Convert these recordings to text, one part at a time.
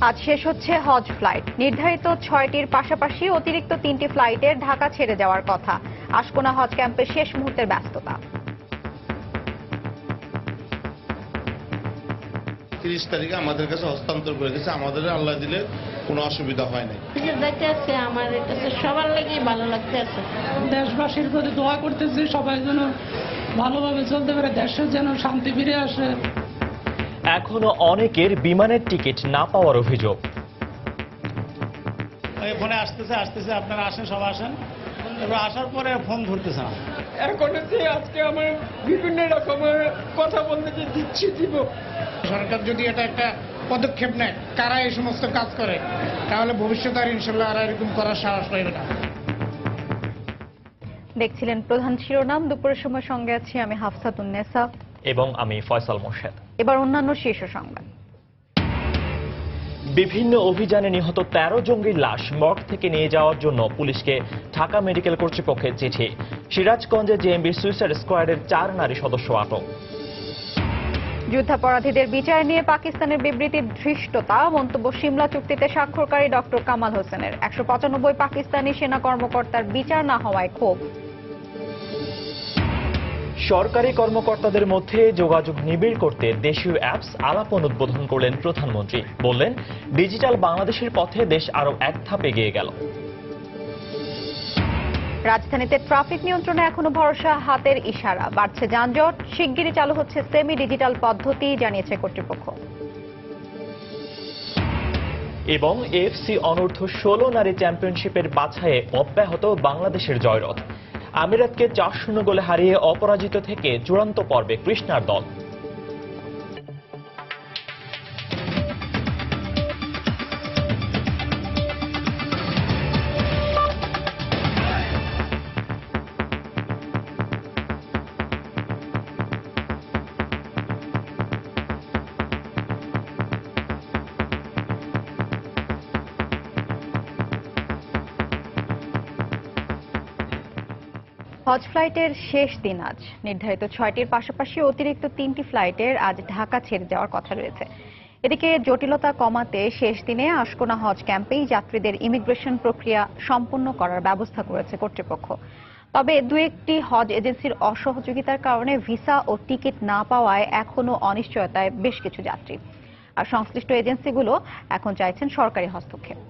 আজ শেষ হচ্ছে হজ ফ্লাইট। নির্ধারিত ৬টির পাশাপাশি অতিরিক্ত ৩টি ফ্লাইটের ঢাকা ছেড়ে যাওয়ার কথা। আশকোনা হজ ক্যাম্পে শেষ মুহূর্তের ব্যস্ততা। ৩০ তারিখে আমাদের কাছে হস্তান্তর করে গেছে। আমাদের আল্লাহ দিলে কোনো অসুবিধা হয় নাই। আমাদের কাছে সবার লাগি ভালো লাগতেছে। দেশবাসীর প্রতি দোয়া করতেছি, সবাই যেন ভালোভাবে চলতে পারে, দেশের যেন শান্তি ফিরে আসে। এখনো অনেকের বিমানের টিকিট না পাওয়ার অভিযোগ। ফোনে আসতেছে আপনারা আসেন, সব আসেন, এবার আসার পরে ফোন ধরতেছে না। এখন আজকে আমার বিভিন্ন রকমের কথা বলতে যে দিচ্ছি দিব। সরকার যদি এটা একটা পদক্ষেপ নেয়, কারা এই সমস্ত কাজ করে, তাহলে ভবিষ্যতে আর ইনশাল্লাহ আর এরকম করার সাহস পাইবে না। দেখছিলেন প্রধান শিরোনাম। দুপুরের সময় সঙ্গে আছি আমি হাফসাতুন্নেসা এবং আমি ফয়সাল মোর্শেদ। এবার অন্যান্য শীর্ষ সংবাদ। বিভিন্ন অভিযানে নিহত ১৩ জঙ্গির লাশ মর্গ থেকে নিয়ে যাওয়ার জন্য পুলিশকে ঢাকা মেডিকেল কর্তৃপক্ষের চিঠি। সিরাজগঞ্জে জেএমবির সুইসাইড স্কোয়াডের ৪ নারী সদস্য আটক। যুদ্ধাপরাধীদের বিচার নিয়ে পাকিস্তানের বিবৃতির ধৃষ্টতা। মন্তব্য সিমলা চুক্তিতে স্বাক্ষরকারী ডক্টর কামাল হোসেনের। ১৯৫ পাকিস্তানি সেনা কর্মকর্তার বিচার না হওয়ায় ক্ষোভ। সরকারি কর্মকর্তাদের মধ্যে যোগাযোগ নিবিড় করতে দেশীয় অ্যাপস আলাপন উদ্বোধন করলেন প্রধানমন্ত্রী। বললেন, ডিজিটাল বাংলাদেশের পথে দেশ আরো এক ধাপ এগিয়ে গেল। রাজধানীতে ট্রাফিক নিয়ন্ত্রণে এখনো ভরসা হাতের ইশারা। বাড়ছে যানজট। শিগগিরই চালু হচ্ছে সেমি ডিজিটাল পদ্ধতি, জানিয়েছে কর্তৃপক্ষ। এবং এএফসি অনূর্ধ্ব ১৬ নারী চ্যাম্পিয়নশিপের বাছাইয়ে অব্যাহত বাংলাদেশের জয়রথ। আমিরাতকে ৪-০ গোলে হারিয়ে অপরাজিত থেকে চূড়ান্ত পর্বে কৃষ্ণার দল। হজ ফ্লাইটের শেষ দিন আজ। নির্ধারিত ৬টির পাশাপাশি অতিরিক্ত ৩টি ফ্লাইটের আজ ঢাকা ছেড়ে যাওয়ার কথা রয়েছে। এদিকে জটিলতা কমাতে শেষ দিনে আশকোনা হজ ক্যাম্পেই যাত্রীদের ইমিগ্রেশন প্রক্রিয়া সম্পন্ন করার ব্যবস্থা করেছে কর্তৃপক্ষ। তবে দু একটি হজ এজেন্সির অসহযোগিতার কারণে ভিসা ও টিকিট না পাওয়ায় এখনো অনিশ্চয়তায় বেশ কিছু যাত্রী। আর সংশ্লিষ্ট এজেন্সিগুলো এখন চাইছেন সরকারি হস্তক্ষেপ।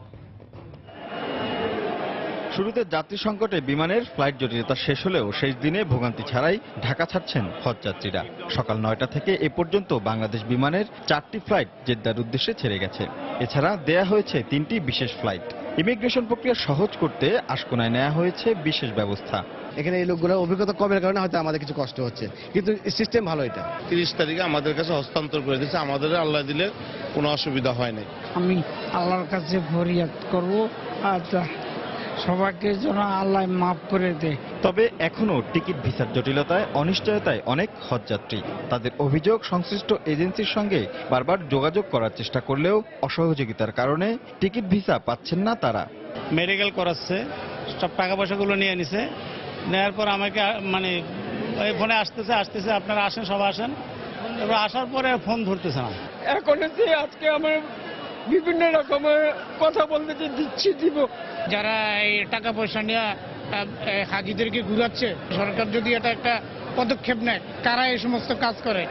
শুরুতে যাত্রী সংকটে বিমানের ফ্লাইট জটিলতা শেষ হলেও শেষ দিনে ভোগান্তি ছাড়াই ঢাকা ছাড়ছেন হজ যাত্রীরা। সকাল ৯টা থেকে এ পর্যন্ত বাংলাদেশ বিমানের ৪টি ফ্লাইট জেদ্দার উদ্দেশ্যে ছেড়ে গেছে। এছাড়া দেয়া হয়েছে ৩টি বিশেষ ফ্লাইট। ইমিগ্রেশন প্রক্রিয়া সহজ করতে আশকোনায় নেওয়া হয়েছে বিশেষ ব্যবস্থা। এখানে এই লোকগুলোর অভিজ্ঞতা কমের কারণে হয়তো আমাদের কিছু কষ্ট হচ্ছে, কিন্তু সিস্টেম ভালো। এটা ৩০ তারিখে আমাদের কাছে হস্তান্তর করে গেছে। আমাদের আল্লাহ দিলে কোনো অসুবিধা হয় নাই। আমি আল্লাহর কাছে ফরিয়াদ করব, সবাইকে যেন আল্লাহ মাফ করে দেয়। তবে এখনো টিকিট ভিসার জটিলতায় অনিশ্চয়তায় অনেক হজযাত্রী। তাদের অভিযোগ, সংশ্লিষ্ট এজেন্সির সঙ্গে বারবার যোগাযোগ করার চেষ্টা করলেও অসহযোগিতার কারণে টিকিট ভিসা পাচ্ছেন না তারা। মেডিকেল করাচ্ছে, সব টাকা পয়সাগুলো নিয়ে নিছে। নেওয়ার পর আমাকে ফোনে আসতেছে আপনারা আসেন, সব আসেন, এবার আসার পরে ফোন ধরতেছে না। এখন আজকে আমার বিভিন্ন রকমের কথা বলতে যে দিচ্ছি দিব। যারা এই টাকা পয়সা নিয়ে হাজিদেরকে ঘুরাচ্ছে, সরকার যদি এটা একটা পদক্ষেপ নেয়, কারা এই সমস্ত কাজ করে,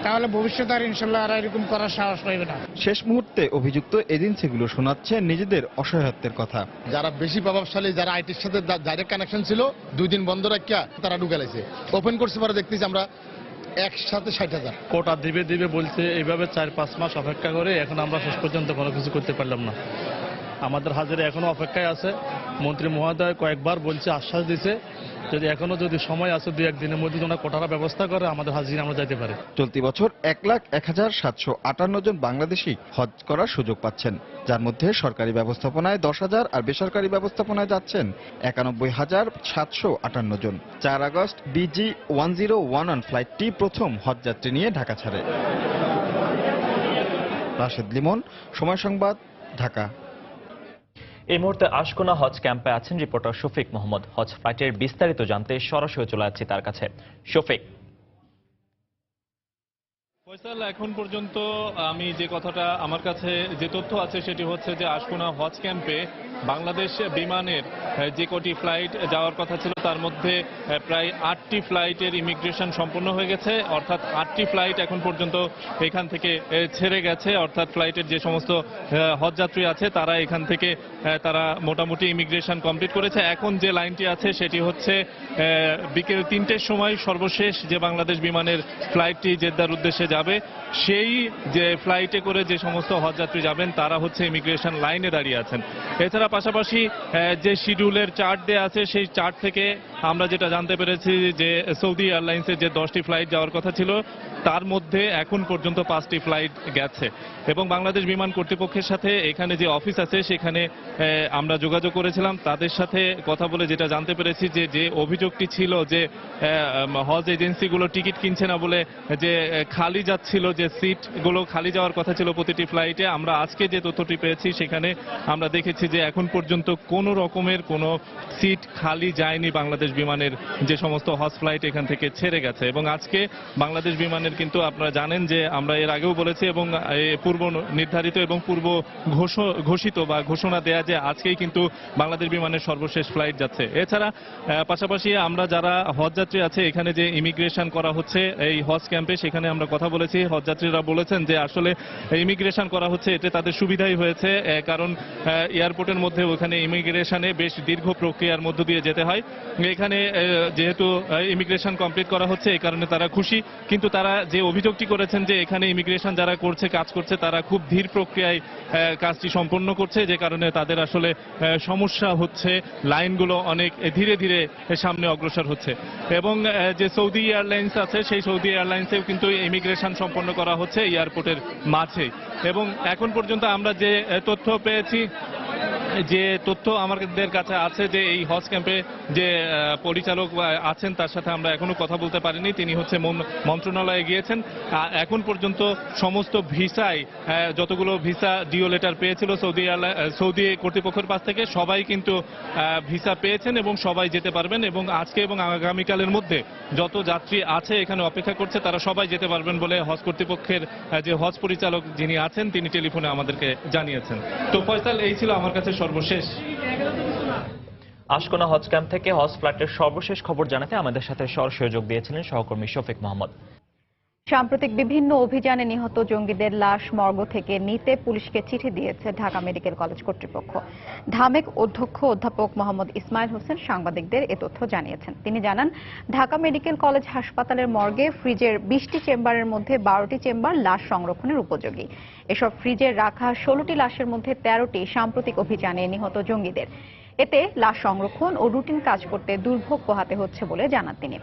তাহলে ভবিষ্যতে আর ইনশাল্লাহ আর এরকম করার সাহস পাইবে না। শেষ মুহূর্তে অভিযুক্ত এজেন্সিগুলো শোনাচ্ছে নিজেদের অসহায়ত্বের কথা। যারা বেশি প্রভাবশালী, যারা আইটির সাথে ডাইরেক্ট কানেকশন ছিল, 2 দিন বন্ধ রাখিয়া তারা ঢুকাইছে। ওপেন করছে পরে দেখতেছি আমরা একসাথে ৬০,০০০ কোটা দিবে বলছে। এইভাবে ৪-৫ মাস অপেক্ষা করে এখন আমরা শেষ পর্যন্ত কোনো কিছু করতে পারলাম না। আমাদের হাজিরা এখনো অপেক্ষায় আছে। মন্ত্রী মহোদয় কয়েকবার বলছে, আশ্বাস দিছে, যদি সময় আছে 2-1 দিনের মধ্যে যেন কোটার ব্যবস্থা করে আমাদের হাজিরা আমরা যাইতে পারি। চলতি বছর ১,০১,৭৫৮ জন বাংলাদেশি হজ করার সুযোগ পাচ্ছেন, যার মধ্যে সরকারি ব্যবস্থাপনায় ১০,০০০ আর বেসরকারি ব্যবস্থাপনায় যাচ্ছেন ৯১,৭৫৮ জন। ৪ আগস্ট BG1011 ফ্লাইটটি প্রথম হজযাত্রী নিয়ে ঢাকা ছাড়ে। রাশেদ লিমন, সময় সংবাদ, ঢাকা। এই মুহূর্তে আশকোনা হজ ক্যাম্পে আছেন রিপোর্টার শফিক মোহাম্মদ। হজ ফ্লাইটের বিস্তারিত জানতে সরাসরি চলে যাচ্ছি তার কাছে। শফিক। ফয়সাল, এখন পর্যন্ত আমি যে কথাটা আমার কাছে যে তথ্য আছে সেটি হচ্ছে যে আশকোনা হজ ক্যাম্পে বাংলাদেশ বিমানের যে কটি ফ্লাইট যাওয়ার কথা ছিল তার মধ্যে প্রায় 8টি ফ্লাইটের ইমিগ্রেশন সম্পন্ন হয়ে গেছে, অর্থাৎ 8টি ফ্লাইট এখন পর্যন্ত এখান থেকে ছেড়ে গেছে, অর্থাৎ ফ্লাইটের যে সমস্ত হজযাত্রী আছে তারা এখান থেকে তারা মোটামুটি ইমিগ্রেশন কমপ্লিট করেছে। এখন যে লাইনটি আছে সেটি হচ্ছে বিকেল 3টের সময় সর্বশেষ যে বাংলাদেশ বিমানের ফ্লাইটটি জেদ্দার উদ্দেশ্যে যাবে, সেই যে ফ্লাইটে করে যে সমস্ত হজযাত্রী যাবেন তারা হচ্ছে ইমিগ্রেশন লাইনে দাঁড়িয়ে আছেন। এছাড়া পাশাপাশি যে শিডিউলের চার্ট দেওয়া আছে সেই চার্ট থেকে আমরা যেটা জানতে পেরেছি যে সৌদি এয়ারলাইন্সের যে 10টি ফ্লাইট যাওয়ার কথা ছিল তার মধ্যে এখন পর্যন্ত 5টি ফ্লাইট গেছে। এবং বাংলাদেশ বিমান কর্তৃপক্ষের সাথে এখানে যে অফিস আছে সেখানে আমরা যোগাযোগ করেছিলাম, তাদের সাথে কথা বলে যেটা জানতে পেরেছি যে অভিযোগটি ছিল যে হজ এজেন্সিগুলো টিকিট কিনছে না বলে যে খালি যাচ্ছিল, যে সিটগুলো খালি যাওয়ার কথা ছিল প্রতিটি ফ্লাইটে। আমরা আজকে যে তথ্যটি পেয়েছি সেখানে আমরা দেখেছি যে এখন পর্যন্ত কোনো রকমের কোনো সিট খালি যায়নি বাংলাদেশ বিমানের যে সমস্ত হজ ফ্লাইট এখান থেকে ছেড়ে গেছে। এবং আজকে বাংলাদেশ বিমানের কিন্তু আপনারা জানেন যে আমরা এর আগেও বলেছি এবং পূর্ব নির্ধারিত এবং পূর্ব ঘোষিত বা ঘোষণা দেয়া যে আজকেই কিন্তু বাংলাদেশ বিমানের সর্বশেষ ফ্লাইট যাচ্ছে। এছাড়া পাশাপাশি আমরা যারা হজযাত্রী আছে এখানে যে ইমিগ্রেশন করা হচ্ছে এই হজ ক্যাম্পে, সেখানে আমরা কথা বলেছি। হজযাত্রীরা বলেছেন যে আসলে ইমিগ্রেশন করা হচ্ছে এতে তাদের সুবিধাই হয়েছে, কারণ এয়ারপোর্টের মধ্যে ওখানে ইমিগ্রেশনে বেশ দীর্ঘ প্রক্রিয়ার মধ্য দিয়ে যেতে হয়। এখানে যেহেতু ইমিগ্রেশন কমপ্লিট করা হচ্ছে এই কারণে তারা খুশি, কিন্তু তারা যে অভিযোগটি করেছেন যে এখানে ইমিগ্রেশন যারা করছে কাজ করছে তারা খুব ধীর প্রক্রিয়ায় কাজটি সম্পন্ন করছে, যে কারণে তাদের আসলে সমস্যা হচ্ছে, লাইনগুলো অনেক ধীরে ধীরে সামনে অগ্রসর হচ্ছে। এবং যে সৌদি এয়ারলাইন্স আছে সেই সৌদি এয়ারলাইন্সেও কিন্তু ইমিগ্রেশন সম্পন্ন করা হচ্ছে এয়ারপোর্টের মাঝে। এবং এখন পর্যন্ত আমরা যে তথ্য পেয়েছি, যে তথ্য আমাদের কাছে আছে যে এই হজ ক্যাম্পে যে পরিচালক আছেন তার সাথে আমরা এখনো কথা বলতে পারিনি, তিনি হচ্ছে মন্ত্রণালয়ে গিয়েছেন। এখন পর্যন্ত সমস্ত ভিসায় যতগুলো ভিসা ডিও লেটার পেয়েছিল সৌদি কর্তৃপক্ষের পাশ থেকে সবাই কিন্তু ভিসা পেয়েছেন এবং সবাই যেতে পারবেন। এবং আজকে এবং আগামীকালের মধ্যে যত যাত্রী আছে এখানে অপেক্ষা করছে তারা সবাই যেতে পারবেন বলে হজ কর্তৃপক্ষের যে হজ পরিচালক যিনি আছেন তিনি টেলিফোনে আমাদেরকে জানিয়েছেন। তো ফয়সাল, এই ছিল আমার কাছে সর্বশেষ। আশকোনা হজ ক্যাম্প থেকে হজ ফ্লাইটের সর্বশেষ খবর জানাতে আমাদের সাথে সরাসরি যোগ দিয়েছিলেন সহকর্মী শফিক মোহাম্মদ। সাম্প্রতিক বিভিন্ন অভিযানে নিহত জঙ্গিদের লাশ মর্গ থেকে নিতে পুলিশকে চিঠি দিয়েছে ঢাকা মেডিকেল কলেজ কর্তৃপক্ষ। ঢামেক অধ্যক্ষ অধ্যাপক মোহাম্মদ ইসমাইল হোসেন সাংবাদিকদের এ তথ্য জানিয়েছেন। তিনি জানান, ঢাকা মেডিকেল কলেজ হাসপাতালের মর্গে ফ্রিজের 20টি চেম্বারের মধ্যে 12টি চেম্বার লাশ সংরক্ষণের উপযোগী। এসব ফ্রিজে রাখা 16টি লাশের মধ্যে 13টি সাম্প্রতিক অভিযানে নিহত জঙ্গিদের। এতে লাশ সংরক্ষণ ও রুটিন কাজ করতে দুর্ভোগ পোহাতে হচ্ছে বলে জানান তিনি।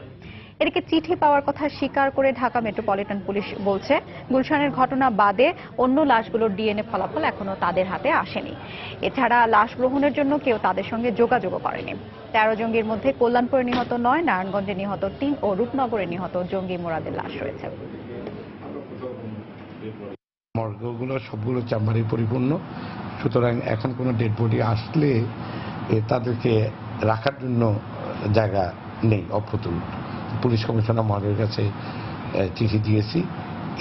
এদিকে চিঠি পাওয়ার কথা স্বীকার করে ঢাকা মেট্রোপলিটন পুলিশ বলছে, গুলশানের ঘটনা বাদে অন্য লাশগুলোর ডিএনএ ফলাফল এখনো তাদের হাতে আসেনি। এছাড়া লাশ গ্রহণের জন্য কেউ তাদের সঙ্গে যোগাযোগও করেনি। 13 জঙ্গির মধ্যে কল্যাণপুরে নিহত 9, নারায়ণগঞ্জে নিহত 3 ও রূপনগরে নিহত জঙ্গি মোরাদের লাশ রয়েছে। মর্গগুলো সবগুলো চেম্বারে পরিপূর্ণ, সুতরাং এখন কোনো ডেড বডি আসলে তাদেরকে রাখার জন্য জায়গা নেই, অপ্রতুল। পুলিশ কমিশনার মহোদয়ের কাছে চিঠি দিয়েছি,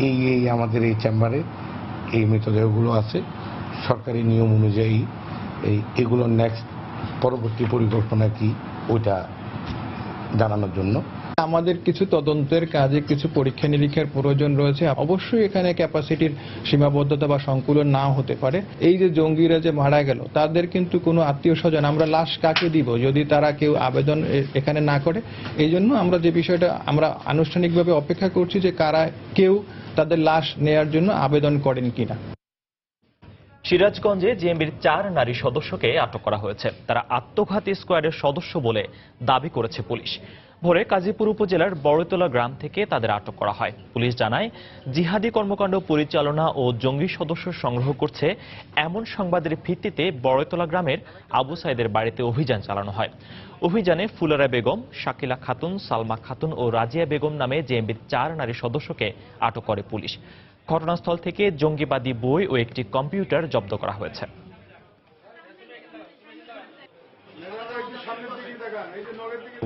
এই আমাদের এই চেম্বারে এই মৃতদেহগুলো আছে, সরকারি নিয়ম অনুযায়ী এগুলোর নেক্সট পরবর্তী পরিকল্পনা কি ওইটা জানানোর জন্য আমাদের কিছু তদন্তের কাজে কিছু পরীক্ষা নিরীক্ষার প্রয়োজন রয়েছে। অবশ্যই এখানে ক্যাপাসিটির সীমাবদ্ধতা বা সংকুলন নাও হতে পারে। এই যে জঙ্গিরা যে মারা গেল তাদের কিন্তু কোনো আত্মীয় স্বজন, আমরা লাশ কাকে দিব যদি তারা কেউ আবেদন এখানে না করে? এই জন্য আমরা যে বিষয়টা আমরা আনুষ্ঠানিকভাবে অপেক্ষা করছি যে কারা কেউ তাদের লাশ নেয়ার জন্য আবেদন করেন কিনা। সিরাজগঞ্জে জেএমবির 4 নারী সদস্যকে আটক করা হয়েছে। তারা আত্মঘাতী স্কোয়াডের সদস্য বলে দাবি করেছে পুলিশ। ভোরে কাজীপুর উপজেলার বড়তলা গ্রাম থেকে তাদের আটক করা হয়। পুলিশ জানায়, জিহাদি কর্মকাণ্ড পরিচালনা ও জঙ্গি সদস্য সংগ্রহ করছে এমন সংবাদের ভিত্তিতে বড়তলা গ্রামের আবু সাইদের বাড়িতে অভিযান চালানো হয়। অভিযানে ফুলারা বেগম, শাকিলা খাতুন, সালমা খাতুন ও রাজিয়া বেগম নামে জেএমবির 4 নারী সদস্যকে আটক করে পুলিশ। ঘটনাস্থল থেকে জঙ্গিবাদী বই ও একটি কম্পিউটার জব্দ করা হয়েছে।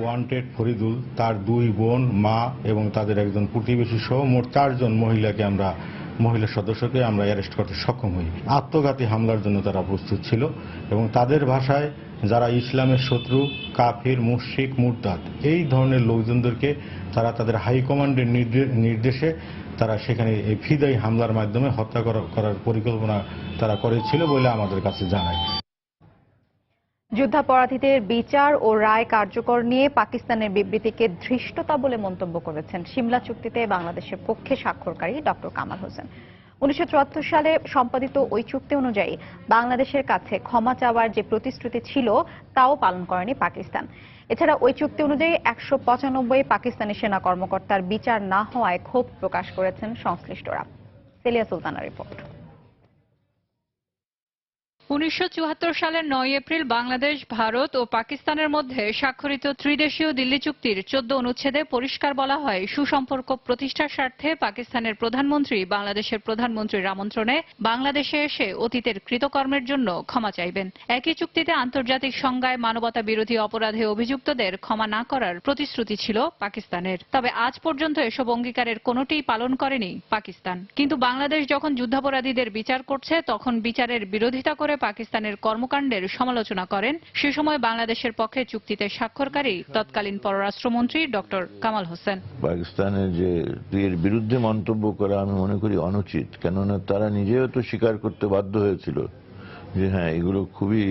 ওয়ান্টেড ফরিদুল, তার 2 বোন, মা এবং তাদের একজন প্রতিবেশী সহ মোট 4 জন মহিলা সদস্যকে আমরা অ্যারেস্ট করতে সক্ষম হই। আত্মঘাতী হামলার জন্য তারা প্রস্তুত ছিল এবং তাদের ভাষায় যারা ইসলামের শত্রু, কাফির, মুশরিক, মুরতাদ এই ধরনের লোকজনদেরকে তারা তাদের হাইকমান্ডের নির্দেশে তারা সেখানে এই ফিদাই হামলার মাধ্যমে হত্যা করার পরিকল্পনা তারা করেছিল বলে আমাদের কাছে জানায়। যুদ্ধাপরাধীদের বিচার ও রায় কার্যকর নিয়ে পাকিস্তানের বিবৃতিকে ধৃষ্টতা বলে মন্তব্য করেছেন সিমলা চুক্তিতে বাংলাদেশের পক্ষে স্বাক্ষরকারী ডক্টর কামাল হোসেন। 1974 সালে সম্পাদিত ওই চুক্তি অনুযায়ী বাংলাদেশের কাছে ক্ষমা চাওয়ার যে প্রতিশ্রুতি ছিল তাও পালন করেনি পাকিস্তান। এছাড়া ওই চুক্তি অনুযায়ী 195 পাকিস্তানি সেনা কর্মকর্তার বিচার না হওয়ায় ক্ষোভ প্রকাশ করেছেন সংশ্লিষ্টরা। সেলিয়া সুলতানার রিপোর্ট। 1974 সালের 9 এপ্রিল বাংলাদেশ, ভারত ও পাকিস্তানের মধ্যে স্বাক্ষরিত ত্রিদেশীয় দিল্লি চুক্তির 14 অনুচ্ছেদে পরিষ্কার বলা হয়, সুসম্পর্ক প্রতিষ্ঠার স্বার্থে পাকিস্তানের প্রধানমন্ত্রী বাংলাদেশের প্রধানমন্ত্রীর আমন্ত্রণে বাংলাদেশে এসে অতীতের কৃতকর্মের জন্য ক্ষমা চাইবেন। একই চুক্তিতে আন্তর্জাতিক সংজ্ঞায় মানবতা বিরোধী অপরাধে অভিযুক্তদের ক্ষমা না করার প্রতিশ্রুতি ছিল পাকিস্তানের। তবে আজ পর্যন্ত এসব অঙ্গীকারের কোনোটিই পালন করেনি পাকিস্তান। কিন্তু বাংলাদেশ যখন যুদ্ধাপরাধীদের বিচার করছে, তখন বিচারের বিরোধিতা করে পাকিস্তানের কর্মকাণ্ডের সমালোচনা করেন সে সময় বাংলাদেশের পক্ষে চুক্তিতে স্বাক্ষরকারী তৎকালীন পররাষ্ট্রমন্ত্রী ডক্টর কামাল হোসেন। পাকিস্তানের যে এর বিরুদ্ধে মন্তব্য করা আমি মনে করি অনুচিত, কেননা তারা নিজেও তো স্বীকার করতে বাধ্য হয়েছিল যে হ্যাঁ এগুলো খুবই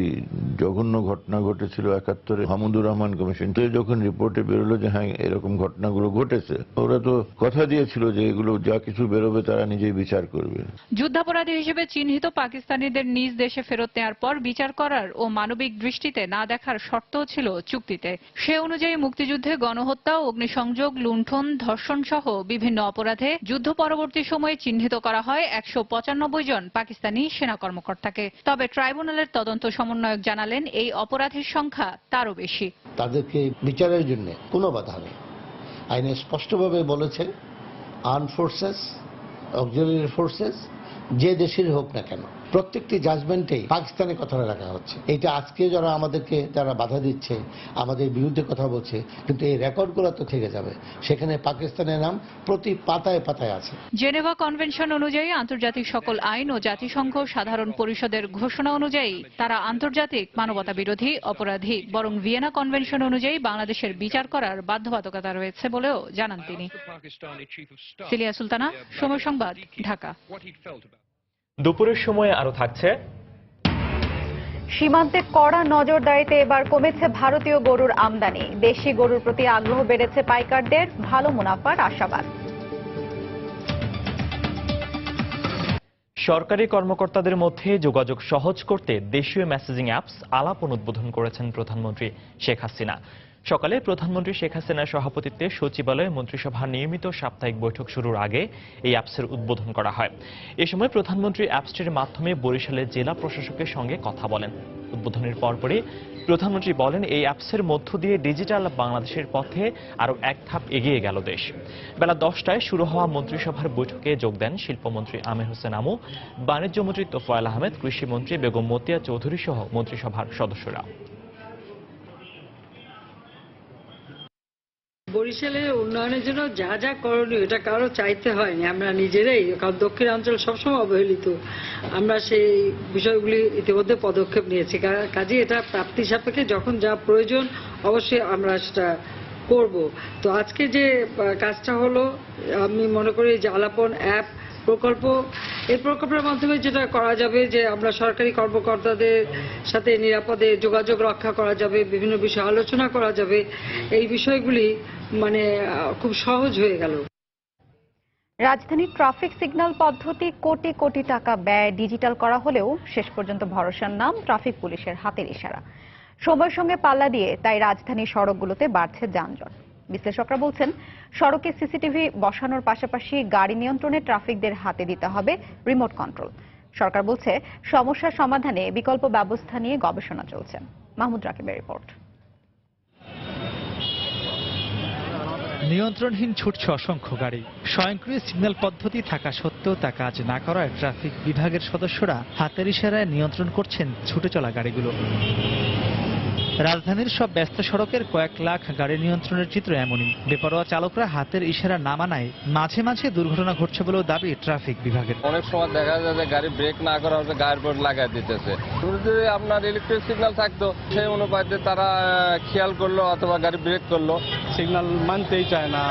জঘন্য ঘটনা ঘটেছিল 71-এ। হামুদুর রহমান কমিশন তো যখন রিপোর্টে বেরোলো যে হ্যাঁ এরকম ঘটনাগুলো ঘটেছে, ওরা তো কথা দিয়েছিল যে এগুলো যা কিছু বেরোবে তারা নিজেই বিচার করবে। যুদ্ধাপরাধী হিসেবে চিহ্নিত পাকিস্তানিদের নিজ দেশে ফেরত নেওয়ার পর বিচার করার ও মানবিক দৃষ্টিতে না দেখার শর্তও ছিল চুক্তিতে। সে অনুযায়ী মুক্তিযুদ্ধে গণহত্যা, অগ্নিসংযোগ, লুণ্ঠন, ধর্ষণ সহ বিভিন্ন অপরাধে যুদ্ধ পরবর্তী সময়ে চিহ্নিত করা হয় 195 জন পাকিস্তানি সেনা কর্মকর্তাকে। তবে ট্রাইব্যুনালের তদন্ত সমন্বয়ক জানালেন, এই অপরাধীর সংখ্যা তারও বেশি। তাদেরকে বিচারের জন্য কোনো বাধা নেই। আইনে স্পষ্টভাবে বলেছে আর্ম ফোর্সেস, অক্সিলারি ফোর্সেস যে দেশের হোক না কেন প্রত্যেকটি জাজমেন্টেই পাকিস্তানের কথাটা রাখা হচ্ছে। এটা আজকে যারা বাধা দিচ্ছে, আমাদের বিরুদ্ধে কথা বলছে, কিন্তু এই রেকর্ডগুলো তো থেকে যাবে, সেখানে পাকিস্তানের নাম প্রতি পাতায় পাতায় আছে। জেনেভা কনভেনশন অনুযায়ী আন্তর্জাতিক সকল আইন ও জাতিসংঘ সাধারণ পরিষদের ঘোষণা অনুযায়ী তারা আন্তর্জাতিক মানবতা বিরোধী অপরাধী। বরং ভিয়েনা কনভেনশন অনুযায়ী বাংলাদেশের বিচার করার বাধ্যবাধকতা রয়েছে বলেও জানান তিনি। সিলিয়া সুলতানা, সময় সংবাদ, ঢাকা। দুপুরের সময় আরো থাকছে, সীমান্তে কড়া নজরদারিতে এবার কমেছে ভারতীয় গরুর আমদানি। দেশি গরুর প্রতি আগ্রহ বেড়েছে পাইকারদের, ভালো মুনাফার আশাবাদ। সরকারি কর্মকর্তাদের মধ্যে যোগাযোগ সহজ করতে দেশীয় মেসেজিং অ্যাপস আলাপন উদ্বোধন করেছেন প্রধানমন্ত্রী শেখ হাসিনা। সকালে প্রধানমন্ত্রী শেখ হাসিনার সভাপতিত্বে সচিবালয়ে মন্ত্রিসভার নিয়মিত সাপ্তাহিক বৈঠক শুরুর আগে এই অ্যাপসের উদ্বোধন করা হয়। এ সময় প্রধানমন্ত্রী অ্যাপসটির মাধ্যমে বরিশালের জেলা প্রশাসকের সঙ্গে কথা বলেন। উদ্বোধনের পরপরই প্রধানমন্ত্রী বলেন, এই অ্যাপসের মধ্য দিয়ে ডিজিটাল বাংলাদেশের পথে আরও এক ধাপ এগিয়ে গেল দেশ। বেলা 10টায় শুরু হওয়া মন্ত্রিসভার বৈঠকে যোগ দেন শিল্পমন্ত্রী আমির হোসেন আমু, বাণিজ্যমন্ত্রী তোফায়েল আহমেদ, কৃষিমন্ত্রী বেগম মতিয়া চৌধুরী সহ মন্ত্রিসভার সদস্যরা। বরিশালের উন্নয়নের জন্য যা যা করণীয় এটা কারো চাইতে হয়নি, আমরা নিজেরাই, কারণ দক্ষিণাঞ্চল সবসময় অবহেলিত, আমরা সেই বিষয়গুলি ইতিমধ্যে পদক্ষেপ নিয়েছি। কাজে এটা প্রাপ্তি সাপেক্ষে যখন যা প্রয়োজন অবশ্যই আমরা সেটা করব। তো আজকে যে কাজটা হলো, আমি মনে করি যে আলাপন অ্যাপ প্রকল্প, এই প্রকল্পের মাধ্যমে যেটা করা যাবে যে আমরা সরকারি কর্মকর্তাদের সাথে নিরাপদে যোগাযোগ রক্ষা করা যাবে, বিভিন্ন বিষয়ে আলোচনা করা যাবে, এই বিষয়গুলি খুব সহজ হয়ে গেল। রাজধানীর ট্রাফিক সিগন্যাল পদ্ধতি কোটি কোটি টাকা ব্যয় ডিজিটাল করা হলেও শেষ পর্যন্ত ভরসার নাম ট্রাফিক পুলিশের হাতের ইশারা। সময়ের সঙ্গে পাল্লা দিয়ে তাই রাজধানীর সড়কগুলোতে বাড়ছে যানজট। বিশ্লেষকরা বলছেন, সড়কে সিসিটিভি বসানোর পাশাপাশি গাড়ি নিয়ন্ত্রণে ট্রাফিকদের হাতে দিতে হবে রিমোট কন্ট্রোল। সরকার বলছে, সমস্যার সমাধানে বিকল্প ব্যবস্থা নিয়ে গবেষণা চলছে। মাহমুদ রাকিবের রিপোর্ট। নিয়ন্ত্রণহীন ছুটছে অসংখ্য গাড়ি। স্বয়ংক্রিয় সিগন্যাল পদ্ধতি থাকা সত্ত্বেও তা কাজ না করায় ট্রাফিক বিভাগের সদস্যরা হাতের ইশারায় নিয়ন্ত্রণ করছেন ছুটে চলা গাড়িগুলো। রাজধানীর সব ব্যস্ত সড়কের কয়েক লাখ গাড়ি নিয়ন্ত্রণের চিত্র এমনই। বেপরোয়া চালকরা হাতের ইশারা না মানায় মাঝে মাঝে দুর্ঘটনা ঘটছে বলেও দাবি ট্রাফিক বিভাগের। অনেক সময় দেখা যায় যে গাড়ি ব্রেক না করা হচ্ছে, গায়ের বোর্ড লাগাই দিতেছে। যদি আপনার ইলেকট্রিক সিগন্যাল থাকতো সেই অনুপাতে তারা খেয়াল করলো অথবা গাড়ি ব্রেক করলো। সিগন্যাল মানতেই চায় না,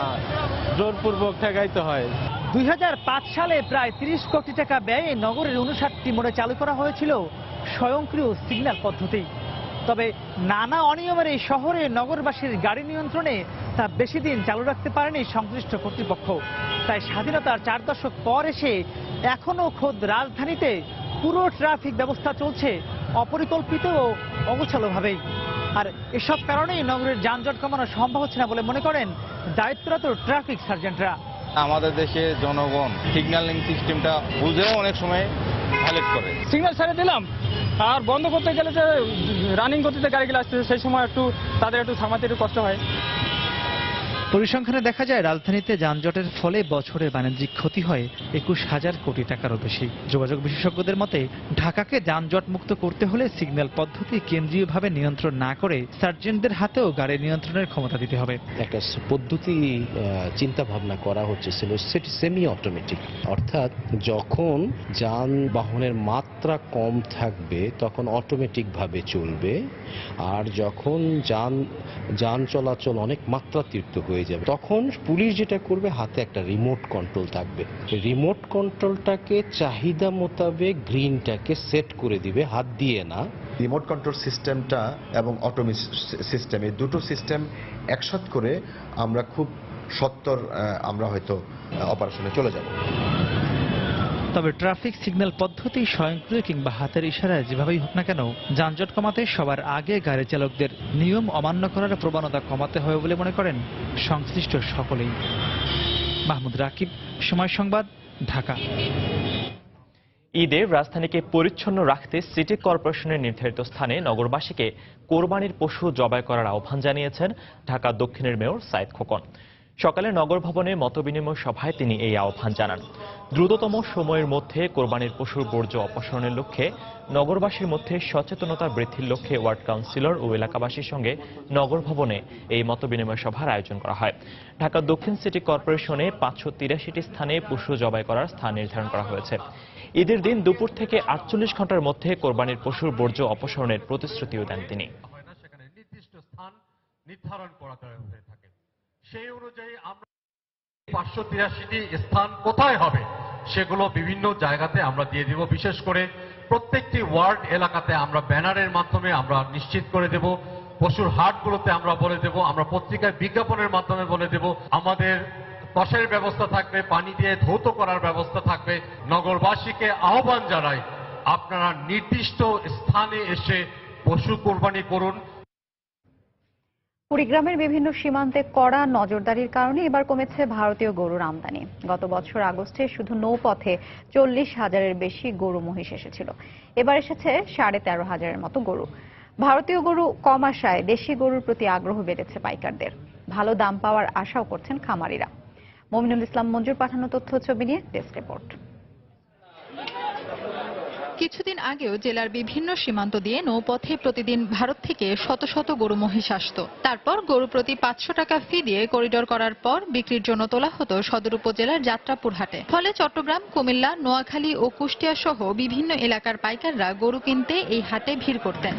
জোরপূর্বক ঠেকাইতে হয়। 2005 সালে প্রায় 30 কোটি টাকা ব্যয়ে নগরের 59টি মোড়ে চালু করা হয়েছিল স্বয়ংক্রিয় সিগন্যাল পদ্ধতি। তবে নানা অনিয়মের এই শহরে নগরবাসীর গাড়ি নিয়ন্ত্রণে তা বেশি দিন চালু রাখতে পারেনি সংশ্লিষ্ট কর্তৃপক্ষ। তাই স্বাধীনতার 4 দশক পর এসে এখনো খোদ রাজধানীতে পুরো ট্রাফিক ব্যবস্থা চলছে অপরিকল্পিত ও অগোছালোভাবেই। আর এসব কারণেই নগরের যানজট কমানো সম্ভব হচ্ছে না বলে মনে করেন দায়িত্বরত ট্রাফিক সার্জেন্টরা। আমাদের দেশে জনগণ সিগন্যালিং সিস্টেমটা বুঝেও অনেক সময় ভায়োলেট করে। সিগন্যাল ছেড়ে দিলাম, আর বন্ধ করতে গেলে যে রানিং গতিতে গাড়িগুলো আসছে সেই সময় তাদের একটু থামাতে একটু কষ্ট হয়। পরিসংখ্যানে দেখা যায় রাজধানীতে যানজটের ফলে বছরে বাণিজ্যিক ক্ষতি হয় 21,000 কোটি টাকারও বেশি। যোগাযোগ বিশেষজ্ঞদের মতে ঢাকাকে যানজট মুক্ত করতে হলে সিগন্যাল পদ্ধতি কেন্দ্রীয়ভাবে নিয়ন্ত্রণ না করে সার্জেন্টদের হাতেও গাড়ি নিয়ন্ত্রণের ক্ষমতা দিতে হবে। একটা পদ্ধতি চিন্তা ভাবনা করা হচ্ছিল সেমি অটোমেটিক, অর্থাৎ যখন যানবাহনের মাত্রা কম থাকবে তখন অটোমেটিক ভাবে চলবে, আর যখন যান চলাচল অনেক মাত্রাতিরিক্ত হয়ে যাবে তখন পুলিশ যেটা করবে হাতে একটা রিমোট কন্ট্রোল থাকবে। রিমোট কন্ট্রোলটাকে চাহিদা মোতাবেক গ্রিনটাকে সেট করে দিবে, হাত দিয়ে না। রিমোট কন্ট্রোল সিস্টেমটা এবং অটোমেটিক সিস্টেম, এই দুটো সিস্টেম একসাথে করে আমরা খুব সত্বর আমরা হয়তো অপারেশনে চলে যাব। তবে ট্রাফিক সিগন্যাল পদ্ধতি স্বয়ংক্রিয় কিংবা হাতের ইশারায় যেভাবেই হোক না কেন যানজট কমাতে সবার আগে গাড়ি চালকদের নিয়ম অমান্য করার প্রবণতা কমাতে হবে বলে মনে করেন সংশ্লিষ্ট সকলেই। মাহমুদ রাকিব, সময় সংবাদ, ঢাকা। ঈদে রাজধানীকে পরিচ্ছন্ন রাখতে সিটি কর্পোরেশনের নির্ধারিত স্থানে নগরবাসীকে কোরবানির পশু জবাই করার আহ্বান জানিয়েছেন ঢাকা দক্ষিণের মেয়র সাইদ খোকন। সকালে নগর ভবনে মতবিনিময় সভায় তিনি এই আহ্বান জানান। দ্রুততম সময়ের মধ্যে কোরবানির পশুর বর্জ্য অপসারণের লক্ষ্যে নগরবাসীর মধ্যে সচেতনতা বৃদ্ধির লক্ষ্যে ওয়ার্ড কাউন্সিলর ও এলাকাবাসীর সঙ্গে নগর ভবনে এই মতবিনিময় সভার আয়োজন করা হয়। ঢাকা দক্ষিণ সিটি কর্পোরেশনে 583টি স্থানে পশু জবাই করার স্থান নির্ধারণ করা হয়েছে। ঈদের দিন দুপুর থেকে 48 ঘন্টার মধ্যে কোরবানির পশুর বর্জ্য অপসারণের প্রতিশ্রুতিও দেন তিনি। সেই অনুযায়ী আমরা 583টি স্থান কোথায় হবে সেগুলো বিভিন্ন জায়গাতে আমরা দিয়ে দিব। বিশেষ করে প্রত্যেকটি ওয়ার্ড এলাকাতে আমরা ব্যানারের মাধ্যমে আমরা নিশ্চিত করে দেব, পশুর হাটগুলোতে আমরা বলে দেব, আমরা পত্রিকায় বিজ্ঞাপনের মাধ্যমে বলে দেব। আমাদের কষায়ের ব্যবস্থা থাকবে, পানি দিয়ে ধৌত করার ব্যবস্থা থাকবে। নগরবাসীকে আহ্বান জানাই, আপনারা নির্দিষ্ট স্থানে এসে পশু কোরবানি করুন। কুড়িগ্রামের বিভিন্ন সীমান্তে কড়া নজরদারির কারণে এবার কমেছে ভারতীয় গরুর আমদানি। গত বছর আগস্টে শুধু নৌপথে 40,000-এর বেশি গরু মহিষ এসেছিল। এবার এসেছে 13,500-এর মতো গরু। ভারতীয় গরু কম আসায় দেশি গরুর প্রতি আগ্রহ বেড়েছে পাইকারদের। ভালো দাম পাওয়ার আশাও করছেন খামারিরা। মমিনুল ইসলাম মঞ্জুর পাঠানো তথ্য ছবি নিয়ে ডেস্ক রিপোর্ট। কিছুদিন আগেও জেলার বিভিন্ন সীমান্ত দিয়ে নৌপথে প্রতিদিন ভারত থেকে শত শত গরু মহিষ আসত। তারপর গরু প্রতি 500 টাকা ফি দিয়ে করিডোর করার পর বিক্রির জন্য তোলা হতো সদর উপজেলার যাত্রাপুর হাটে। ফলে চট্টগ্রাম, কুমিল্লা, নোয়াখালী ও কুষ্টিয়া সহ বিভিন্ন এলাকার পাইকাররা গরু কিনতে এই হাটে ভিড় করতেন।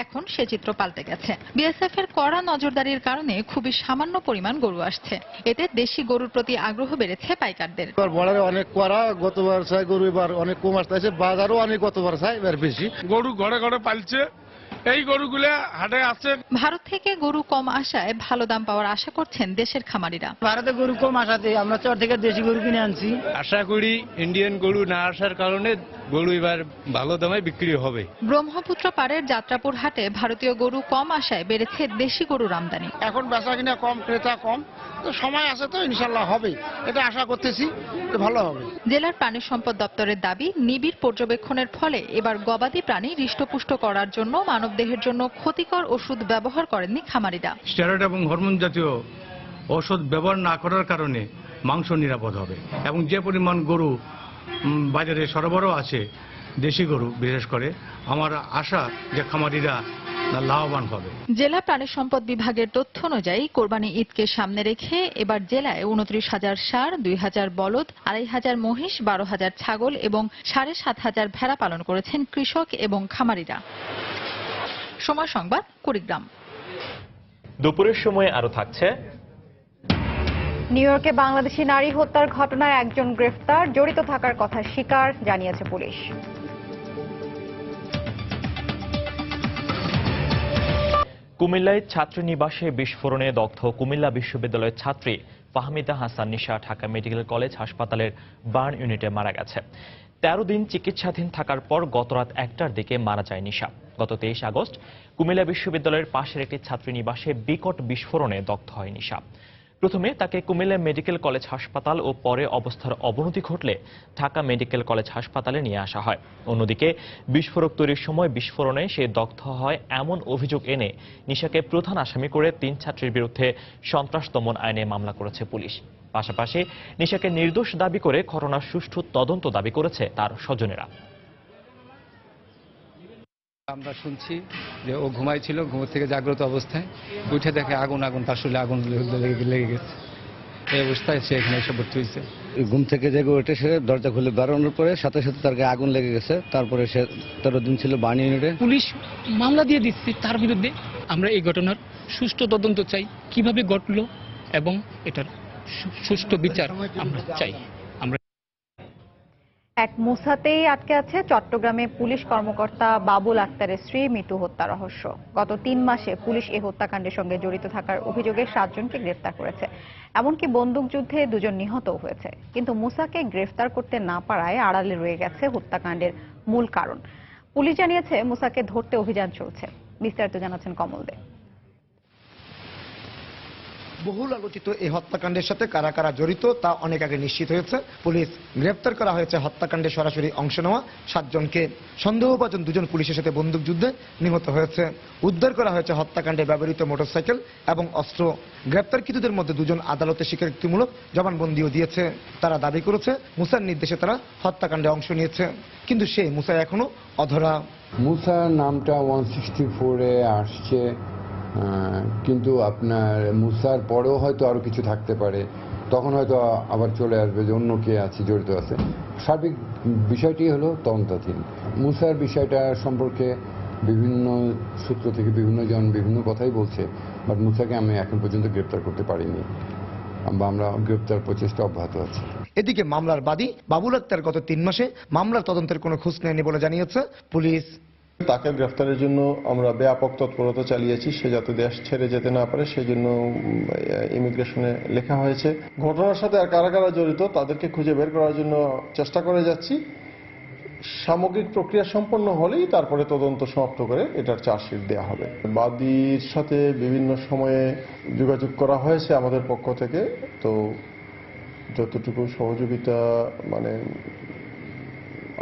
এখন সে চিত্র পাল্টে গেছে। বিএসএফ এর কড়া নজরদারির কারণে খুবই সামান্য পরিমাণ গরু আসছে। এতে দেশি গরুর প্রতি আগ্রহ বেড়েছে পাইকারদের। বর্ডারে অনেক কড়া, গতবার চাই গরু এবার অনেক কম আসতেছে, বাজারও অনেক গতবার চাই এবার বেশি। গরু ঘরে ঘরে পালছে, এই গরুগুলো হাটে আসছে। ভারত থেকে গরু কম আসায় ভালো দাম পাওয়ার আশা করছেন দেশের খামারিরা। ভারতে গরু কম আসাতে আমরা চর থেকে দেশি গরু কিনে আনছি। আশা করি ইন্ডিয়ান গরু না আসার কারণে গরু এবার ভালো দামে বিক্রি হবে। ব্রহ্মপুত্র পাড়ের যাত্রাপুর হাটে ভারতীয় গরু কম আসায় বেড়েছে দেশি গরুর আমদানি। এখন বেচা কিনা কম, ক্রেতা কম, তো সময় আছে তো ইনশাল্লাহ হবে, এটা আশা করতেছি ভালো হবে। জেলার প্রাণী সম্পদ দপ্তরের দাবি, নিবিড় পর্যবেক্ষণের ফলে এবার গবাদি প্রাণী হৃষ্টপুষ্ট করার জন্য মানবদেহের জন্য ক্ষতিকর ওষুধ ব্যবহার করেননি খামারিরা। স্টেরয়েড এবং হরমোন জাতীয় ওষুধ ব্যবহার না করার কারণে মাংস নিরাপদ হবে এবং যে পরিমাণ গরু বাজারে সরবরাহ আছে দেশি গরু বিশেষ করে আমার আশা যে খামারিরা লাভবান হবে। জেলা প্রাণী সম্পদ বিভাগের তথ্য অনুযায়ী কোরবানি ঈদকে সামনে রেখে এবার জেলায় 29,000 ষাঁড়, 2,000 বলদ, 2,500 মহিষ, 12,000 ছাগল এবং 7,500 ভেড়া পালন করেছেন কৃষক এবং খামারিরা। সময় সংবাদ, কুড়িগ্রাম। দুপুরের সময় আরো থাকছে নিউ ইয়র্কে বাংলাদেশি নারী হত্যার ঘটনায় একজন গ্রেফতার, জড়িত থাকার কথা স্বীকার জানিয়েছে পুলিশ। কুমিল্লায় ছাত্রীনিবাসে বিস্ফোরণে দগ্ধ কুমিল্লা বিশ্ববিদ্যালয়ের ছাত্রী ফাহমিদা হাসান নিশা ঢাকা মেডিকেল কলেজ হাসপাতালের বার্ন ইউনিটে মারা গেছে। 13 দিন চিকিৎসাধীন থাকার পর গতরাত 1টার দিকে মারা যায় নিশা। গত 23 আগস্ট কুমিল্লা বিশ্ববিদ্যালয়ের পাশের একটি ছাত্রীনিবাসে বিকট বিস্ফোরণে দগ্ধ হয় নিশা। প্রথমে তাকে কুমিল্লা মেডিকেল কলেজ হাসপাতাল ও পরে অবস্থার অবনতি ঘটলে ঢাকা মেডিকেল কলেজ হাসপাতালে নিয়ে আসা হয়। অন্যদিকে বিস্ফোরক তৈরির সময় বিস্ফোরণে সে দগ্ধ হয় এমন অভিযোগ এনে নিশাকে প্রধান আসামি করে 3 ছাত্রীর বিরুদ্ধে সন্ত্রাস দমন আইনে মামলা করেছে পুলিশ। পাশাপাশি নিশাকে নির্দোষ দাবি করে ঘটনার সুষ্ঠু তদন্ত দাবি করেছে তার স্বজনেরা। আমরা শুনছি যে ও ঘুমাইছিল, ঘুম থেকে জাগ্রত অবস্থায় উঠে দেখে আগুন, তার শরীরে আগুন লেগে গেছে। এই অবস্থায় সে এখানে এসে ভর্তি হয়েছে। ঘুম থেকে জেগে উঠে সে দরজা খুলে বেরোনোর পরে সাথে সাথে তার গায়ে আগুন লেগে গেছে। তারপরে সে 13 দিন ছিল বার্ন ইউনিটে। পুলিশ মামলা দিয়ে দিচ্ছে তার বিরুদ্ধে। আমরা এই ঘটনার সুষ্ঠু তদন্ত চাই, কিভাবে ঘটলো এবং এটার সুষ্ঠু বিচার আমরা চাই। এক মুসাতেই আটকে আছে চট্টগ্রামে পুলিশ কর্মকর্তা বাবুল আক্তারের স্ত্রী মিতু হত্যা রহস্য। গত 3 মাসে পুলিশ এই হত্যাকাণ্ডের সঙ্গে জড়িত থাকার অভিযোগে 7 জনকে গ্রেফতার করেছে। এমনকি বন্দুকযুদ্ধে 2 জন নিহতও হয়েছে। কিন্তু মুসাকে গ্রেফতার করতে না পারায় আড়ালে রয়ে গেছে হত্যাকাণ্ডের মূল কারণ। পুলিশ জানিয়েছে মুসাকে ধরতে অভিযান চলছে। বিস্তারিত জানাচ্ছেন কমল দে। বহুল আলোচিত এই হত্যাকাণ্ডের সাথে কারা কারা জড়িত তা অনেক আগে নিশ্চিত হয়েছে। পুলিশ গ্রেফতার করা হয়েছে হত্যাকাণ্ডে সরাসরি অংশ নেওয়া 7 জনকে। সন্দেহভাজন 2 জন পুলিশের সাথে বন্দুকযুদ্ধে নিহত হয়েছে। উদ্ধার করা হয়েছে হত্যাকাণ্ডে ব্যবহৃত মোটরসাইকেল এবং অস্ত্র। গ্রেপ্তারকৃতদের মধ্যে 2 জন আদালতে স্বীকারোক্তিমূলক জবানবন্দিও দিয়েছে। তারা দাবি করেছে মুসার নির্দেশে তারা হত্যাকাণ্ডে অংশ নিয়েছে, কিন্তু সেই মুসা এখনো অধরা। মুসার নামটা 164-এ আসছে, কিন্তু আপনার মুসার পরেও হয়তো আরো কিছু থাকতে পারে, তখন হয়তো আবার চলে আসবে যে অন্য কে আছে জড়িত আছে। সার্বিক বিষয়টি হলো তদন্তাধীন। মুসার বিষয়টা সম্পর্কে বিভিন্ন সূত্র থেকে বিভিন্ন জন বিভিন্ন কথাই বলছে, বাট মুসাকে আমি এখন পর্যন্ত গ্রেপ্তার করতে পারিনি বা আমরা গ্রেপ্তার প্রচেষ্টা অব্যাহত আছে। এদিকে মামলার বাদী বাবুল আক্তার গত 3 মাসে মামলার তদন্তের কোনো খোঁজ নেয়নি বলে জানিয়েছে পুলিশ। তাকে গ্রেফতারের জন্য আমরা ব্যাপক তৎপরতা চালিয়েছি। সে যাতে দেশ ছেড়ে যেতে না পারে সেই জন্য ইমিগ্রেশনে লেখা হয়েছে। ঘটনার সাথে আর কারা কারা জড়িত তাদেরকে খুঁজে বের করার জন্য চেষ্টা করে যাচ্ছি। সামগ্রিক প্রক্রিয়া সম্পন্ন হলেই তারপরে তদন্ত সমাপ্ত করে এটার চার্জশিট দেওয়া হবে। বাদীর সাথে বিভিন্ন সময়ে যোগাযোগ করা হয়েছে আমাদের পক্ষ থেকে, তো যতটুকু সহযোগিতা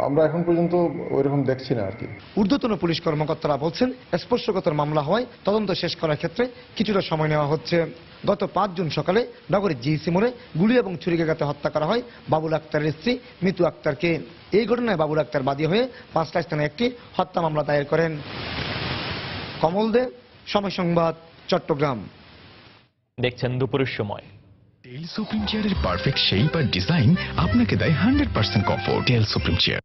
আমরা এখন পর্যন্ত ওইরকম দেখছি না আর কি। ঊর্ধ্বতন পুলিশ কর্মকর্তারা বলছেন স্পর্শকাতর মামলা হওয়ায় তদন্ত শেষ করার ক্ষেত্রে কিছুটা সময় নেওয়া হচ্ছে। গত 5 জুন সকালে নগরীর জিসি মোড়ে গুলি এবং ছুরিকাঘাতে হত্যা করা হয় বাবুল আক্তারের স্ত্রী মিতু আক্তারকে। এই ঘটনায় বাবুল আক্তার বাদী হয়ে 5টা স্থানে একটি হত্যা মামলা দায়ের করেন। কমল দে, সময় সংবাদ, চট্টগ্রাম। দেখছেন দুপুরের সময়। টেল সুপ্রিম চেয়ারের পারফেক্ট শেপ আর ডিজাইন আপনাকে দেয় 100% কমফোর্ট। টেল সুপ্রিম চেয়ার।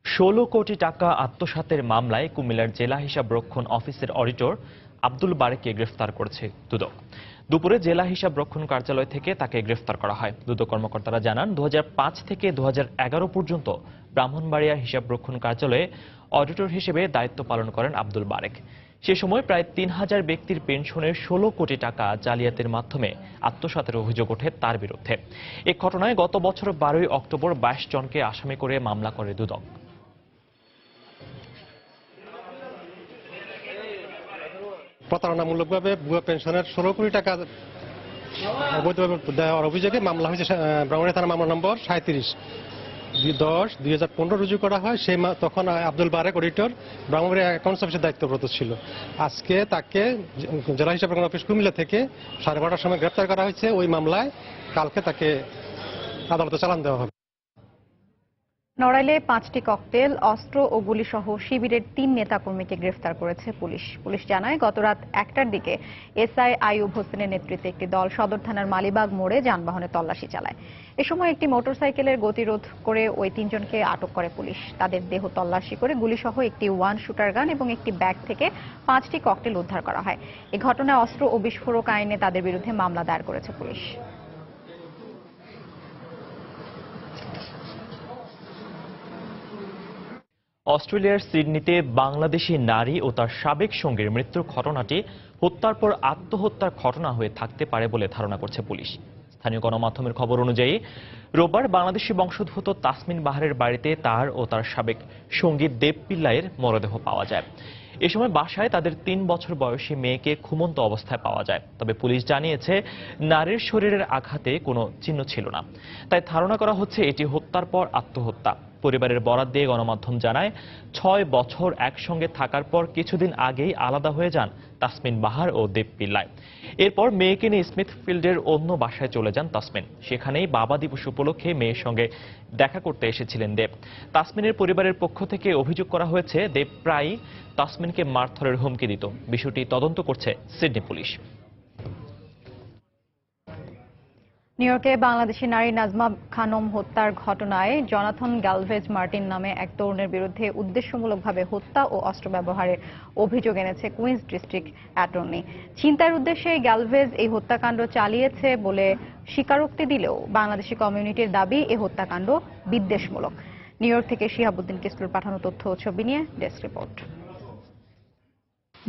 16 কোটি টাকা আত্মসাতের মামলায় কুমিল্লার জেলা হিসাব রক্ষণ অফিসের অডিটর আব্দুল বারেককে গ্রেফতার করেছে দুদক। দুপুরে জেলা হিসাব রক্ষণ কার্যালয় থেকে তাকে গ্রেফতার করা হয়। দুদক কর্মকর্তারা জানান 2005 থেকে 2011 পর্যন্ত ব্রাহ্মণবাড়িয়া হিসাব রক্ষণ কার্যালয়ে অডিটর হিসেবে দায়িত্ব পালন করেন আব্দুল বারেক। সে সময় প্রায় 3000 ব্যক্তির পেনশনের 16 কোটি টাকা জালিয়াতির মাধ্যমে আত্মসাতের অভিযোগ ওঠে তার বিরুদ্ধে। এই ঘটনায় গত বছর 12 অক্টোবর 22 জনকে আসামি করে মামলা করে দুদক। প্রতারণামূলকভাবে ভুয়া পেনশনের 16 কোটি টাকা অবৈধভাবে দেওয়ার অভিযোগে মামলা হয়েছে ব্রাহ্মণবাড়িয়া থানা মামলা নম্বর 37/10/2015 রুজু করা হয়। সেই তখন আব্দুল বারেক অডিটর ব্রাহ্মণবাড়িয়া অ্যাকাউন্টস অফিসের দায়িত্বরত ছিল। আজকে তাকে জেলা হিসাব রক্ষণ অফিস কুমিল্লা থেকে 12:30টার সময় গ্রেপ্তার করা হয়েছে। ওই মামলায় কালকে তাকে আদালতে চালান দেওয়া হবে। নড়াইলে 5টি ককটেল, অস্ত্র ও গুলিসহ শিবিরের 3 নেতাকর্মীকে গ্রেফতার করেছে পুলিশ। পুলিশ জানায়, গত রাত 1টার দিকে এসআই আইয়ুব হোসেনের নেতৃত্বে একটি দল সদর থানার মালিবাগ মোড়ে যানবাহনে তল্লাশি চালায়। এ সময় একটি মোটরসাইকেলের গতিরোধ করে ওই 3 জনকে আটক করে পুলিশ। তাদের দেহ তল্লাশি করে গুলিসহ একটি 1 শুটার গান এবং একটি ব্যাগ থেকে 5টি ককটেল উদ্ধার করা হয়। এই ঘটনায় অস্ত্র ও বিস্ফোরক আইনে তাদের বিরুদ্ধে মামলা দায়ের করেছে পুলিশ। অস্ট্রেলিয়ার সিডনিতে বাংলাদেশি নারী ও তার সাবেক সঙ্গীর মৃত্যুর ঘটনাটি হত্যার পর আত্মহত্যার ঘটনা হয়ে থাকতে পারে বলে ধারণা করছে পুলিশ। স্থানীয় গণমাধ্যমের খবর অনুযায়ী রোববার বাংলাদেশি বংশোদ্ভূত তাসমিন বাহারের বাড়িতে তার ও তার সাবেক সঙ্গী দেব পিল্লাইয়ের মরদেহ পাওয়া যায়। এ সময় বাসায় তাদের 3 বছর বয়সী মেয়েকে ঘুমন্ত অবস্থায় পাওয়া যায়। তবে পুলিশ জানিয়েছে, নারীর শরীরের আঘাতে কোনো চিহ্ন ছিল না, তাই ধারণা করা হচ্ছে এটি হত্যার পর আত্মহত্যা। পরিবারের বরাত দিয়ে গণমাধ্যম জানায়, 6 বছর একসঙ্গে থাকার পর কিছুদিন আগেই আলাদা হয়ে যান তাসমিন বাহার ও দেব পিল্লাই। এরপর মেয়েকে নিয়ে স্মিথফিল্ডের অন্য বাসায় চলে যান তাসমিন। সেখানেই বাবা দিবস উপলক্ষে মেয়ের সঙ্গে দেখা করতে এসেছিলেন দেব। তাসমিনের পরিবারের পক্ষ থেকে অভিযোগ করা হয়েছে, দেব প্রায়ই তাসমিনকে মারধরের হুমকি দিত। বিষয়টি তদন্ত করছে সিডনি পুলিশ। নিউ ইয়র্কে বাংলাদেশি নারী নাজমা খানম হত্যার ঘটনায় জনাথন গ্যালভেজ মার্টিন নামে এক তরুণের বিরুদ্ধে উদ্দেশ্যমূলকভাবে হত্যা ও অস্ত্র ব্যবহারের অভিযোগ এনেছে কুইন্স ডিস্ট্রিক্ট অ্যাটর্নি। ছিনতাইয়ের উদ্দেশ্যে গ্যালভেজ এই হত্যাকাণ্ড চালিয়েছে বলে স্বীকারোক্তি দিলেও বাংলাদেশি কমিউনিটির দাবি এই হত্যাকাণ্ড বিদ্বেষমূলক। নিউ ইয়র্ক থেকে শিহাবুদ্দিন কিসলুর পাঠানো তথ্য ও ছবি নিয়ে ডেস্ক রিপোর্ট।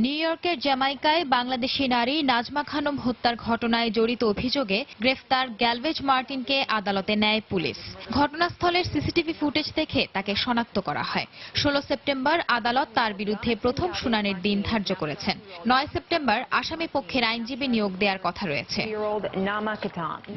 নিউ ইয়র্কের জ্যামাইকায় বাংলাদেশি নারী নাজমা খানম হত্যার ঘটনায় জড়িত অভিযোগে গ্রেফতার গ্যালভেজ মার্টিনকে আদালতে নেয় পুলিশ। ঘটনাস্থলের সিসিটিভি ফুটেজ দেখে তাকে শনাক্ত করা হয়। 16 সেপ্টেম্বর আদালত তার বিরুদ্ধে প্রথম শুনানির দিন ধার্য করেছেন। 9 সেপ্টেম্বর আসামি পক্ষের আইনজীবী নিয়োগ দেওয়ার কথা রয়েছে।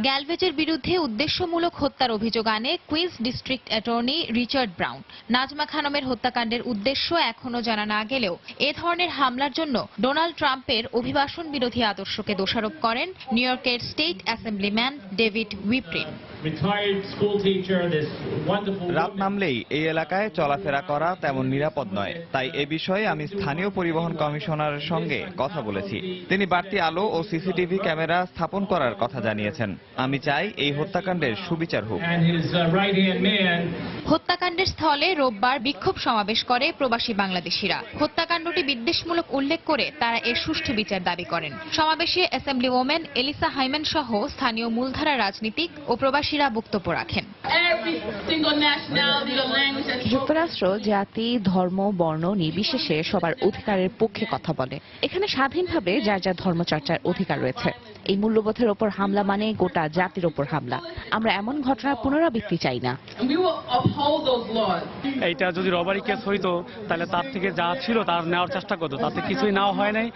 গ্যালভেজের বিরুদ্ধে উদ্দেশ্যমূলক হত্যার অভিযোগ আনে Queens district attorney Richard Brown. Najma খানমের হত্যাকাণ্ডের উদ্দেশ্য এখনো জানা না গেলেও এ ধরনের হামলার জন্য ডোনাল্ড ট্রাম্পের অভিবাসন বিরোধী আদর্শকে দোষারোপ করেন নিউ ইয়র্কের স্টেট অ্যাসেম্বলিম্যান ডেভিড উইপ্রিন। রাত নামলেই এই এলাকায় চলাফেরা করা তেমন নিরাপদ নয়, তাই এ বিষয়ে আমি স্থানীয় পরিবহন কমিশনারের সঙ্গে কথা বলেছি। তিনি বাড়তি আলো ও সিসিটিভি ক্যামেরা স্থাপন করার কথা জানিয়েছেন। আমি চাই এই হত্যাকাণ্ডের সুবিচার হোক। হত্যাকাণ্ডের স্থলে রোববার বিক্ষোভ সমাবেশ করে প্রবাসী বাংলাদেশিরা। হত্যাকাণ্ডটি বিদ্বেষমূলক উল্লেখ করে তারা এর সুষ্ঠু বিচার দাবি করেন। সমাবেশে অ্যাসেম্বলি ওমেন এলিসা হাইম্যান সহ স্থানীয় মূলধারা রাজনীতিক ও প্রবাসীরা বক্তব্য রাখেন। যুক্তরাষ্ট্র জাতি, ধর্ম, বর্ণ নির্বিশেষে সবার অধিকারের পক্ষে কথা বলে। এখানে স্বাধীনভাবে যার যার ধর্মচর্চার অধিকার রয়েছে। এই মূল্যবোধের ওপর হামলা মানে গোটা জাতির ওপর হামলা। আমরা এমন ঘটনার পুনরাবৃত্তি চাই না। এইটা যদি রবারি কেস হইতো তাহলে তার থেকে যা ছিল তার নেওয়ার চেষ্টা করতো, তাতে কিছুই নেওয়া হয় নাই।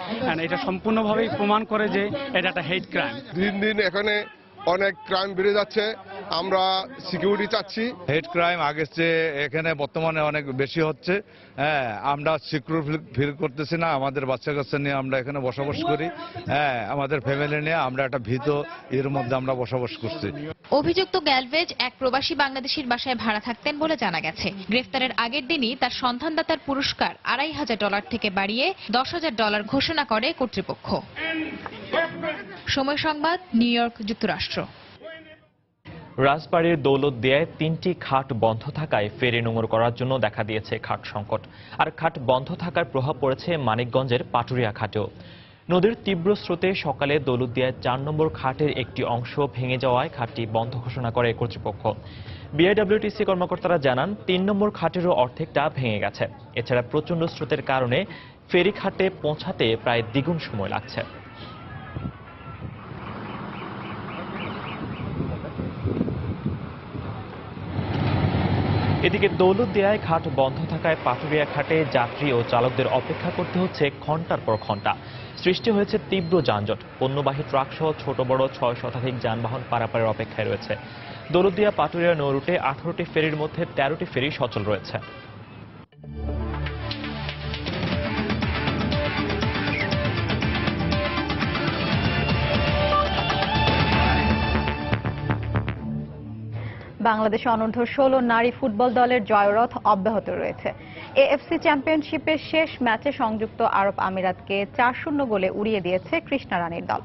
এটা সম্পূর্ণভাবেই প্রমাণ করে যে এটা একটা হেট ক্রাইম। দিন দিন এখানে অনেক ক্রাইম বেড়ে যাচ্ছে, আমরা সিকিউরিটি চাচ্ছি। হেট ক্রাইম আগের চেয়ে এখানে বর্তমানে অনেক বেশি হচ্ছে। হ্যাঁ, আমরা সিকিউর ফিল করতেছি না। আমাদের বাচ্চা কাচ্চা নিয়ে আমরা এখানে বসবাস করি। হ্যাঁ, আমাদের ফ্যামিলি নিয়ে আমরা একটা ভীত এর মধ্যে আমরা বসবাস করছি। অভিযুক্ত গ্যালভেজ এক প্রবাসী বাংলাদেশির বাসায় ভাড়া থাকতেন বলে জানা গেছে। গ্রেফতারের আগের দিনই তার সন্ধানদাতার পুরস্কার $2,500 থেকে বাড়িয়ে $10,000 ঘোষণা করে কর্তৃপক্ষ। সময় সংবাদ, নিউ ইয়র্ক, যুক্তরাষ্ট্র। রাজবাড়ীর দৌলতদিয়ায় 3টি খাট বন্ধ থাকায় ফেরি নোঙর করার জন্য দেখা দিয়েছে খাট সংকট। আর খাট বন্ধ থাকার প্রভাব পড়েছে মানিকগঞ্জের পাটুরিয়া খাটেও। নদীর তীব্র স্রোতে সকালে দৌলতদিয়ায় 4 নম্বর খাটের একটি অংশ ভেঙে যাওয়ায় খাটটি বন্ধ ঘোষণা করে কর্তৃপক্ষ। বিআইডব্লিউটিসি কর্মকর্তারা জানান, 3 নম্বর খাটেরও অর্ধেকটা ভেঙে গেছে। এছাড়া প্রচণ্ড স্রোতের কারণে ফেরি খাটে পৌঁছাতে প্রায় দ্বিগুণ সময় লাগছে। এদিকে দৌলতদিয়ায় ঘাট বন্ধ থাকায় পাটুরিয়া ঘাটে যাত্রী ও চালকদের অপেক্ষা করতে হচ্ছে ঘন্টার পর ঘন্টা। সৃষ্টি হয়েছে তীব্র যানজট। পণ্যবাহী ট্রাক সহ ছোট বড় 6 শতাধিক যানবাহন পারাপারের অপেক্ষায় রয়েছে। দৌলতদিয়া পাটুরিয়া নৌ রুটে 18টি ফেরির মধ্যে 13টি ফেরি সচল রয়েছে। বাংলাদেশ অনূর্ধ্ব-16 নারী ফুটবল দলের জয়রথ অব্যাহত রয়েছে। এএফসি চ্যাম্পিয়নশিপের শেষ ম্যাচে সংযুক্ত আরব আমিরাতকে 4-0 গোলে উড়িয়ে দিয়েছে কৃষ্ণা রানীর দল।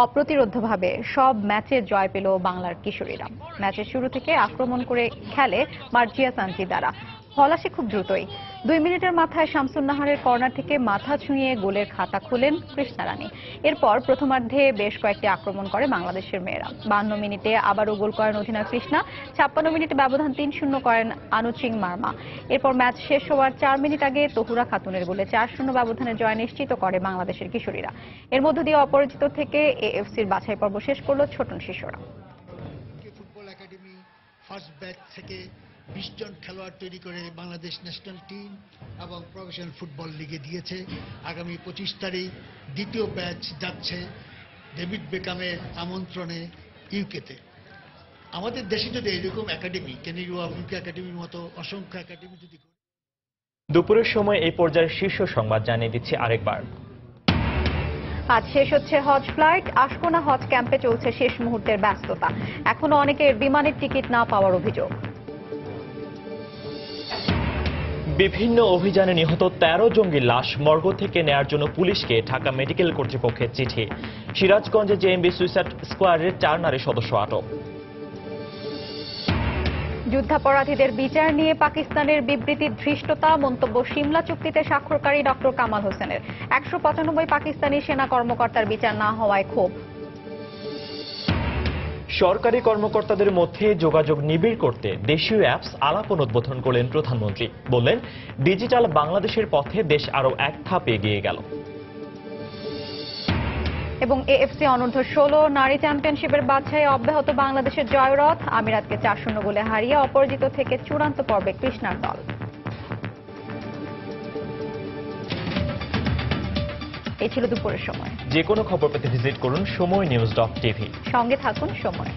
অপ্রতিরোধ্যভাবে সব ম্যাচে জয় পেল বাংলার কিশোরীরা। ম্যাচের শুরু থেকে আক্রমণ করে খেলে মার্জিয়া সানজিদারা। ফল আসে খুব দ্রুতই। 2 মিনিটের মাথায় শামসুন নাহারের কর্নার থেকে মাথা ছুঁয়ে গোলের খাতা খুলেন কৃষ্ণা রানী। এরপর প্রথমার্ধে বেশ কয়েকটি আক্রমণ করে বাংলাদেশের মেয়েরা। 52 মিনিটে আবারও গোল করেন অধিনায়ক কৃষ্ণা। 56 মিনিটে ব্যবধান 3-0 করেন আনুচিং মার্মা। এরপর ম্যাচ শেষ হওয়ার 4 মিনিট আগে তহুরা খাতুনের গোলে 4-0 ব্যবধানে জয় নিশ্চিত করে বাংলাদেশের কিশোরীরা। এর মধ্য দিয়ে অপরাজিত থেকে এএফসির বাছাই পর্ব শেষ করল ছোটন শিশুরা। ফুটবল একাডেমি ফার্স্ট ব্যাচ থেকে 20 জন খেলোয়াড় তৈরি করে বাংলাদেশ ন্যাশনাল টিম এবং প্রফেশনাল ফুটবল লিগে দিয়েছে। আগামী 25 তারিখ দ্বিতীয় ব্যাচ যাচ্ছে ডেভিড বেকামের আমন্ত্রণে ইউকেতে। আমাদের দেশে যদি এরকম একাডেমি কেনেডি ইউকে একাডেমির মতো অসংখ্য একাডেমি যদি। দুপুরের সময় এই পর্যায়ের শীর্ষ সংবাদ জানিয়ে দিচ্ছি আরেকবার। আজ শেষ হচ্ছে হজ ফ্লাইট। আশকোনা হজ ক্যাম্পে চলছে শেষ মুহূর্তের ব্যস্ততা। এখনো অনেকের বিমানের টিকিট না পাওয়ার অভিযোগ। বিভিন্ন অভিযানে নিহত 13 জঙ্গির লাশ মর্গ থেকে নেয়ার জন্য পুলিশকে ঢাকা মেডিকেল কর্তৃপক্ষের চিঠি। সিরাজগঞ্জে জেএমবি সুইসাইড স্কোয়াডের 4 নারী সদস্য আটক। যুদ্ধাপরাধীদের বিচার নিয়ে পাকিস্তানের বিবৃতির ধৃষ্টতা। মন্তব্য সিমলা চুক্তিতে স্বাক্ষরকারী ডক্টর কামাল হোসেনের। 195 পাকিস্তানি সেনা কর্মকর্তার বিচার না হওয়ায় ক্ষোভ। সরকারি কর্মকর্তাদের মধ্যে যোগাযোগ নিবিড় করতে দেশীয় অ্যাপস আলাপন উদ্বোধন করলেন প্রধানমন্ত্রী। বললেন, ডিজিটাল বাংলাদেশের পথে দেশ আরও এক ধাপ এগিয়ে গেল। এবং এএফসি অনূর্ধ্ব-16 নারী চ্যাম্পিয়নশিপের বাছাই অব্যাহত বাংলাদেশের জয়রথ। আমিরাতকে 4-0 গোলে হারিয়ে অপরাজিত থেকে চূড়ান্ত পর্বে কৃষ্ণার দল। এই ছিল দুপুরের সময়। যে কোনো খবর পেতে ভিজিট করুন সময়নিউজ.tv। সঙ্গে থাকুন সময়।